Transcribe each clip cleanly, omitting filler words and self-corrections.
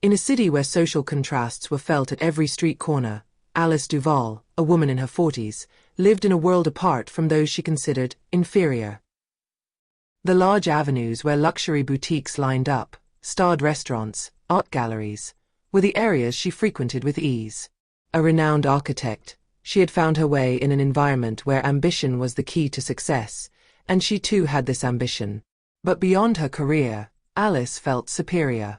In a city where social contrasts were felt at every street corner, Alice Duval, a woman in her 40s, lived in a world apart from those she considered inferior. The large avenues where luxury boutiques lined up, starred restaurants, art galleries, were the areas she frequented with ease. A renowned architect, she had found her way in an environment where ambition was the key to success, and she too had this ambition. But beyond her career, Alice felt superior.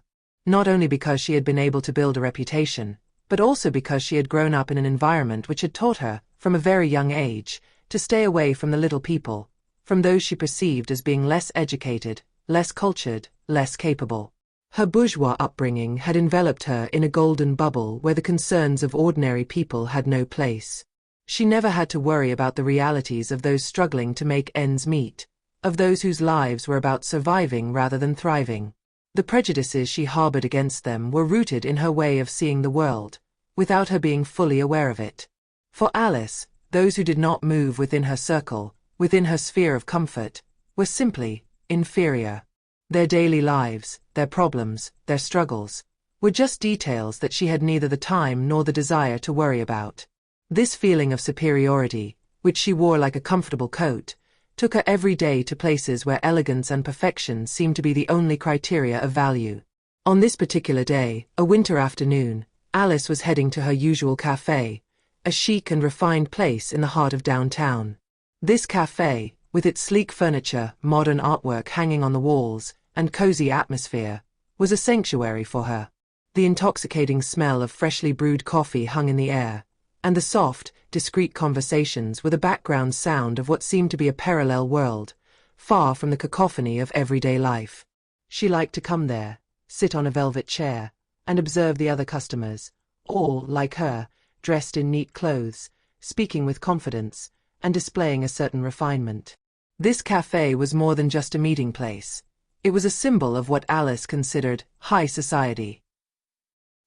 Not only because she had been able to build a reputation, but also because she had grown up in an environment which had taught her, from a very young age, to stay away from the little people, from those she perceived as being less educated, less cultured, less capable. Her bourgeois upbringing had enveloped her in a golden bubble where the concerns of ordinary people had no place. She never had to worry about the realities of those struggling to make ends meet, of those whose lives were about surviving rather than thriving. The prejudices she harbored against them were rooted in her way of seeing the world, without her being fully aware of it. For Alice, those who did not move within her circle, within her sphere of comfort, were simply inferior. Their daily lives, their problems, their struggles, were just details that she had neither the time nor the desire to worry about. This feeling of superiority, which she wore like a comfortable coat, took her every day to places where elegance and perfection seemed to be the only criteria of value. On this particular day, a winter afternoon, Alice was heading to her usual café, a chic and refined place in the heart of downtown. This café, with its sleek furniture, modern artwork hanging on the walls, and cozy atmosphere, was a sanctuary for her. The intoxicating smell of freshly brewed coffee hung in the air, and the soft, discreet conversations were the background sound of what seemed to be a parallel world, far from the cacophony of everyday life. She liked to come there, sit on a velvet chair, and observe the other customers, all, like her, dressed in neat clothes, speaking with confidence, and displaying a certain refinement. This café was more than just a meeting place. It was a symbol of what Alice considered high society.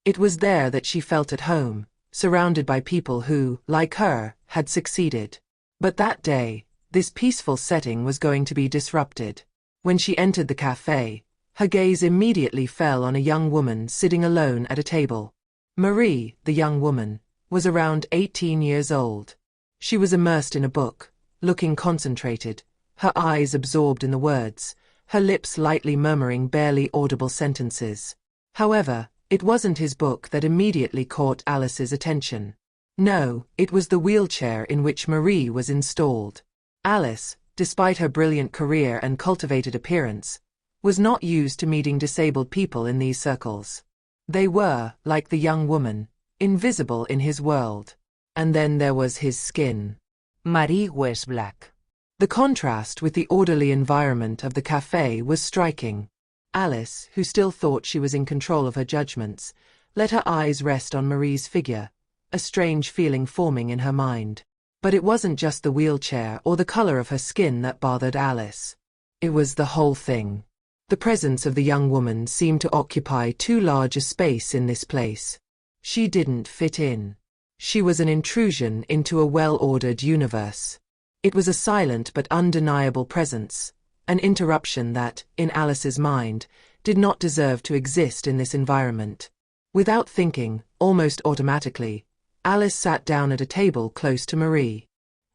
It was there that she felt at home, surrounded by people who, like her, had succeeded. But that day, this peaceful setting was going to be disrupted. When she entered the café, her gaze immediately fell on a young woman sitting alone at a table. Marie, the young woman, was around 18 years old. She was immersed in a book, looking concentrated, her eyes absorbed in the words, her lips lightly murmuring barely audible sentences. However, it wasn't his book that immediately caught Alice's attention. No, it was the wheelchair in which Marie was installed. Alice, despite her brilliant career and cultivated appearance, was not used to meeting disabled people in these circles. They were, like the young woman, invisible in his world. And then there was his skin. Marie was black. The contrast with the orderly environment of the café was striking. Alice, who still thought she was in control of her judgments, let her eyes rest on Marie's figure, a strange feeling forming in her mind. But it wasn't just the wheelchair or the color of her skin that bothered Alice. It was the whole thing. The presence of the young woman seemed to occupy too large a space in this place. She didn't fit in. She was an intrusion into a well-ordered universe. It was a silent but undeniable presence, an interruption that, in Alice's mind, did not deserve to exist in this environment. Without thinking, almost automatically, Alice sat down at a table close to Marie.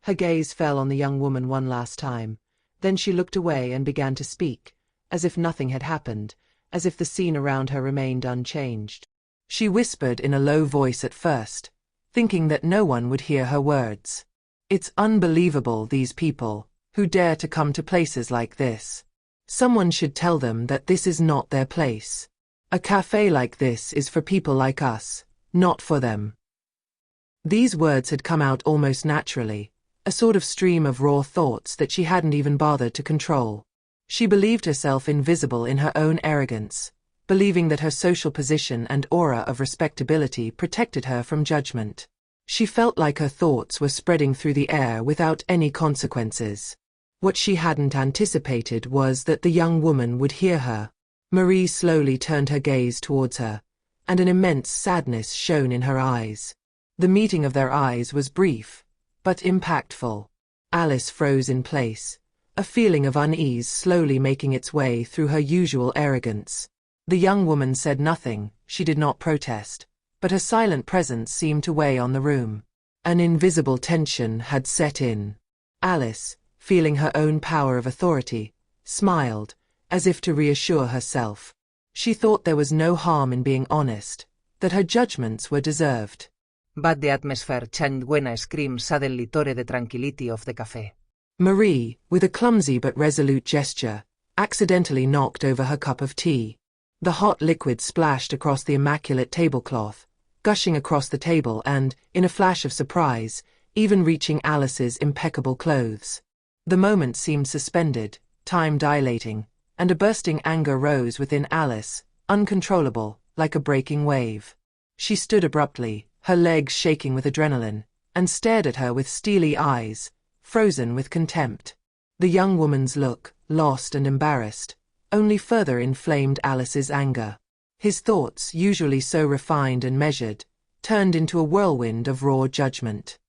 Her gaze fell on the young woman one last time, then she looked away and began to speak, as if nothing had happened, as if the scene around her remained unchanged. She whispered in a low voice at first, thinking that no one would hear her words. It's unbelievable, these people, who dare to come to places like this. Someone should tell them that this is not their place. A café like this is for people like us, not for them. These words had come out almost naturally, a sort of stream of raw thoughts that she hadn't even bothered to control. She believed herself invisible in her own arrogance, believing that her social position and aura of respectability protected her from judgment. She felt like her thoughts were spreading through the air without any consequences. What she hadn't anticipated was that the young woman would hear her. Marie slowly turned her gaze towards her, and an immense sadness shone in her eyes. The meeting of their eyes was brief, but impactful. Alice froze in place, a feeling of unease slowly making its way through her usual arrogance. The young woman said nothing, she did not protest, but her silent presence seemed to weigh on the room. An invisible tension had set in. Alice, feeling her own power of authority, smiled, as if to reassure herself. She thought there was no harm in being honest, that her judgments were deserved. But the atmosphere changed when a scream suddenly tore the tranquility of the café. Marie, with a clumsy but resolute gesture, accidentally knocked over her cup of tea. The hot liquid splashed across the immaculate tablecloth, gushing across the table and, in a flash of surprise, even reaching Alice's impeccable clothes. The moment seemed suspended, time dilating, and a bursting anger rose within Alice, uncontrollable, like a breaking wave. She stood abruptly, her legs shaking with adrenaline, and stared at her with steely eyes, frozen with contempt. The young woman's look, lost and embarrassed, only further inflamed Alice's anger. His thoughts, usually so refined and measured, turned into a whirlwind of raw judgment.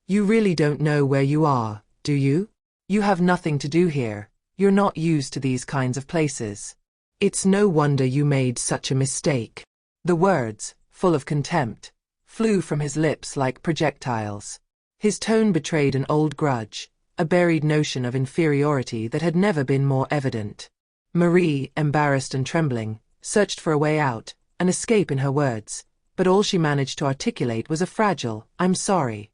You really don't know where you are, do you? You have nothing to do here, you're not used to these kinds of places. It's no wonder you made such a mistake. The words, full of contempt, flew from his lips like projectiles. His tone betrayed an old grudge, a buried notion of inferiority that had never been more evident. Marie, embarrassed and trembling, searched for a way out, an escape in her words, but all she managed to articulate was a fragile, "I'm sorry,"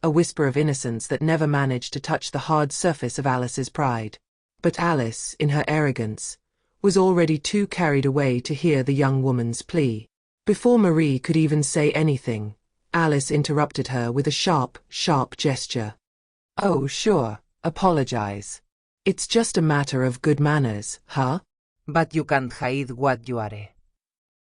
a whisper of innocence that never managed to touch the hard surface of Alice's pride. But Alice, in her arrogance, was already too carried away to hear the young woman's plea. Before Marie could even say anything, Alice interrupted her with a sharp, sharp gesture. "Oh, sure, apologize. It's just a matter of good manners, huh? But you can't hide what you are."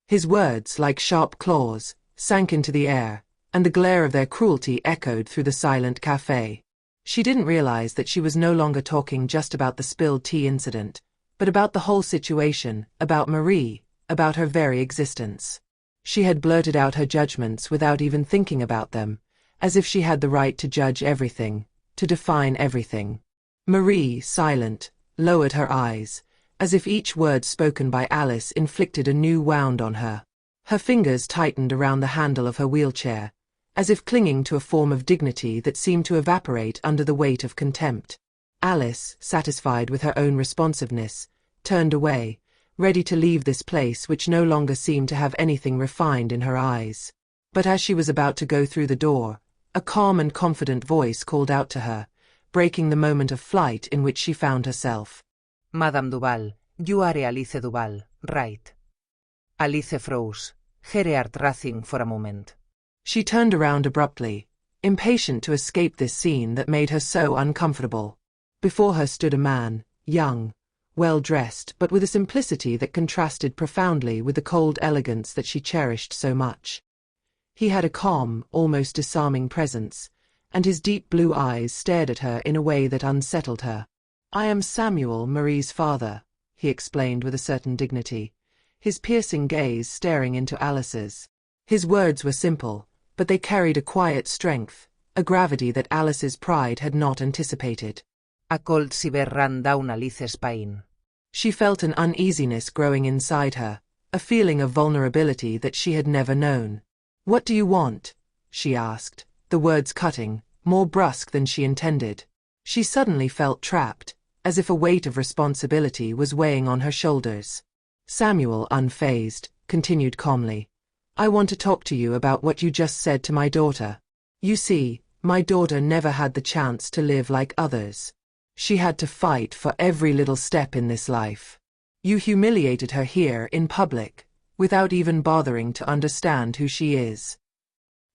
His words, like sharp claws, sank into the air, and the glare of their cruelty echoed through the silent café. She didn't realize that she was no longer talking just about the spilled tea incident, but about the whole situation, about Marie, about her very existence. She had blurted out her judgments without even thinking about them, as if she had the right to judge everything, to define everything. Marie, silent, lowered her eyes, as if each word spoken by Alice inflicted a new wound on her. Her fingers tightened around the handle of her wheelchair, as if clinging to a form of dignity that seemed to evaporate under the weight of contempt. Alice, satisfied with her own responsiveness, turned away, ready to leave this place which no longer seemed to have anything refined in her eyes. But as she was about to go through the door, a calm and confident voice called out to her, breaking the moment of flight in which she found herself. "Madame Duval, you are Alice Duval, right?" Alice froze, her heart racing for a moment. She turned around abruptly, impatient to escape this scene that made her so uncomfortable. Before her stood a man, young, well-dressed, but with a simplicity that contrasted profoundly with the cold elegance that she cherished so much. He had a calm, almost disarming presence, and his deep blue eyes stared at her in a way that unsettled her. "I am Samuel, Marie's father," he explained with a certain dignity, his piercing gaze staring into Alice's. His words were simple, but they carried a quiet strength, a gravity that Alice's pride had not anticipated. A cold shiver ran down Alice's spine. She felt an uneasiness growing inside her, a feeling of vulnerability that she had never known. "What do you want?" she asked, the words cutting, more brusque than she intended. She suddenly felt trapped, as if a weight of responsibility was weighing on her shoulders. Samuel, unfazed, continued calmly, "I want to talk to you about what you just said to my daughter. You see, my daughter never had the chance to live like others. She had to fight for every little step in this life. You humiliated her here in public, without even bothering to understand who she is."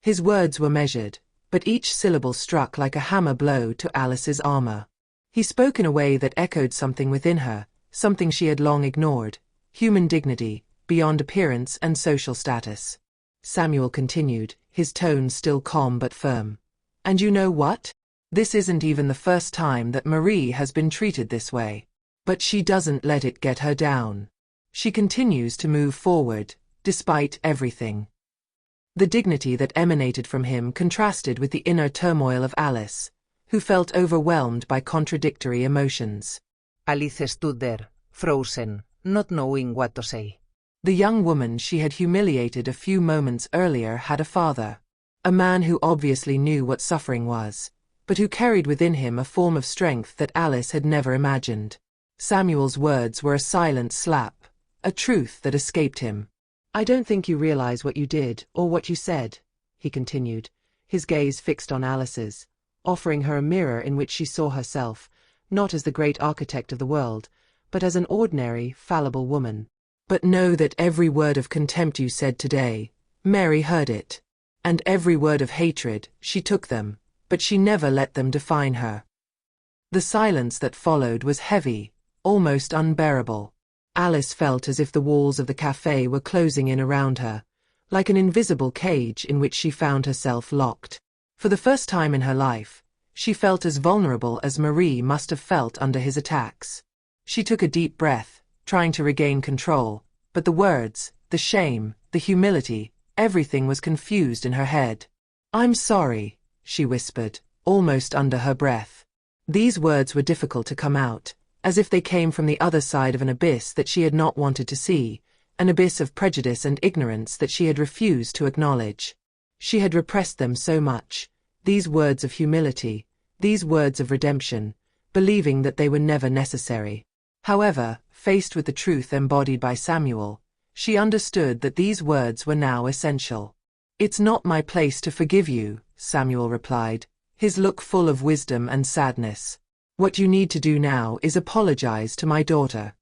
His words were measured, but each syllable struck like a hammer blow to Alice's armor. He spoke in a way that echoed something within her, something she had long ignored, human dignity, beyond appearance and social status. Samuel continued, his tone still calm but firm. "And you know what? This isn't even the first time that Marie has been treated this way. But she doesn't let it get her down. She continues to move forward, despite everything." The dignity that emanated from him contrasted with the inner turmoil of Alice, who felt overwhelmed by contradictory emotions. Alice stood there, frozen, not knowing what to say. The young woman she had humiliated a few moments earlier had a father. A man who obviously knew what suffering was, but who carried within him a form of strength that Alice had never imagined. Samuel's words were a silent slap, a truth that escaped him. "I don't think you realize what you did, or what you said," he continued, his gaze fixed on Alice's, offering her a mirror in which she saw herself, not as the great architect of the world, but as an ordinary, fallible woman. "But know that every word of contempt you said today, Mary heard it. And every word of hatred, she took them, but she never let them define her." The silence that followed was heavy, almost unbearable. Alice felt as if the walls of the cafe were closing in around her, like an invisible cage in which she found herself locked. For the first time in her life, she felt as vulnerable as Marie must have felt under his attacks. She took a deep breath, trying to regain control, but the words, the shame, the humility, everything was confused in her head. "I'm sorry," she whispered, almost under her breath. These words were difficult to come out, as if they came from the other side of an abyss that she had not wanted to see, an abyss of prejudice and ignorance that she had refused to acknowledge. She had repressed them so much, these words of humility, these words of redemption, believing that they were never necessary. However, faced with the truth embodied by Samuel, she understood that these words were now essential. "It's not my place to forgive you," Samuel replied, his look full of wisdom and sadness. "What you need to do now is apologize to my daughter."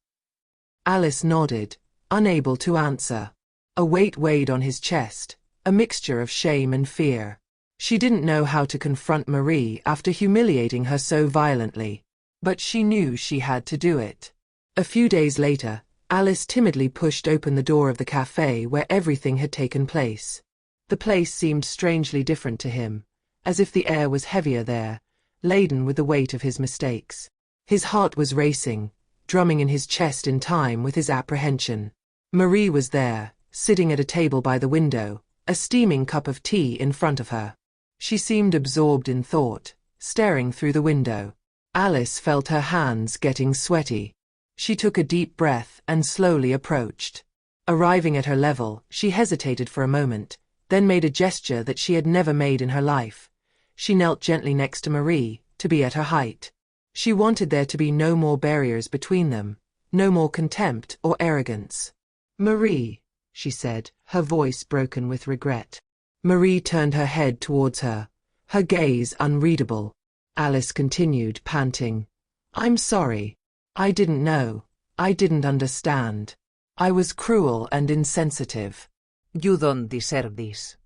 Alice nodded, unable to answer. A weight weighed on his chest, a mixture of shame and fear. She didn't know how to confront Marie after humiliating her so violently, but she knew she had to do it. A few days later, Alice timidly pushed open the door of the cafe where everything had taken place. The place seemed strangely different to him, as if the air was heavier there, laden with the weight of his mistakes. His heart was racing, drumming in his chest in time with his apprehension. Marie was there, sitting at a table by the window, a steaming cup of tea in front of her. She seemed absorbed in thought, staring through the window. Alice felt her hands getting sweaty. She took a deep breath and slowly approached. Arriving at her level, she hesitated for a moment, then made a gesture that she had never made in her life. She knelt gently next to Marie, to be at her height. She wanted there to be no more barriers between them, no more contempt or arrogance. "Marie," she said, her voice broken with regret. Marie turned her head towards her, her gaze unreadable. Alice continued, panting. "I'm sorry. I didn't know. I didn't understand. I was cruel and insensitive." "You don't deserve this."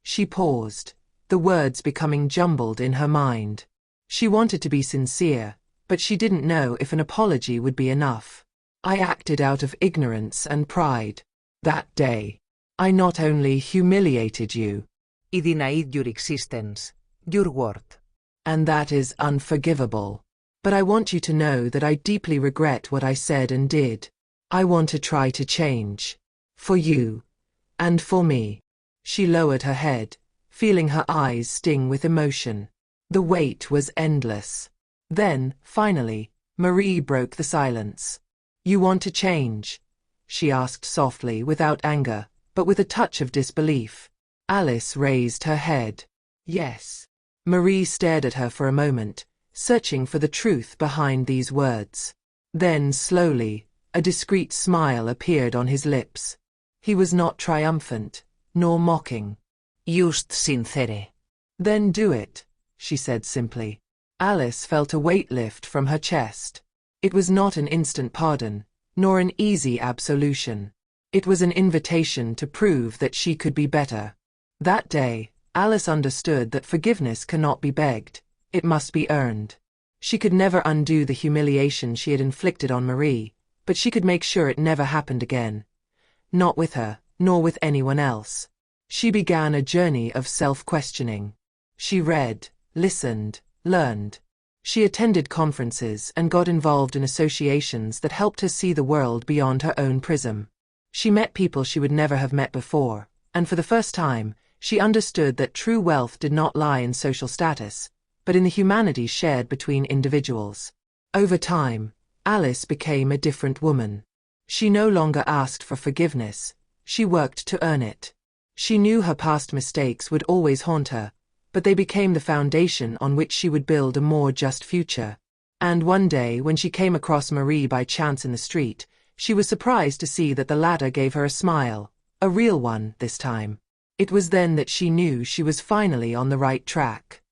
She paused, the words becoming jumbled in her mind. She wanted to be sincere, but she didn't know if an apology would be enough. "I acted out of ignorance and pride. That day, I not only humiliated you, I denied your existence, your worth. And that is unforgivable. But I want you to know that I deeply regret what I said and did. I want to try to change. For you. And for me." She lowered her head, feeling her eyes sting with emotion. The wait was endless. Then, finally, Marie broke the silence. "You want to change?" she asked softly, without anger, but with a touch of disbelief. Alice raised her head. "Yes." Marie stared at her for a moment, searching for the truth behind these words. Then, slowly, a discreet smile appeared on his lips. He was not triumphant, nor mocking. "Just sincere." "Then do it," she said simply. Alice felt a weight lift from her chest. It was not an instant pardon, nor an easy absolution. It was an invitation to prove that she could be better. That day, Alice understood that forgiveness cannot be begged, it must be earned. She could never undo the humiliation she had inflicted on Marie, but she could make sure it never happened again. Not with her, nor with anyone else. She began a journey of self-questioning. She read, listened, learned. She attended conferences and got involved in associations that helped her see the world beyond her own prism. She met people she would never have met before, and for the first time, she understood that true wealth did not lie in social status, but in the humanity shared between individuals. Over time, Alice became a different woman. She no longer asked for forgiveness, she worked to earn it. She knew her past mistakes would always haunt her, but they became the foundation on which she would build a more just future. And one day, when she came across Marie by chance in the street, she was surprised to see that the latter gave her a smile, a real one this time. It was then that she knew she was finally on the right track.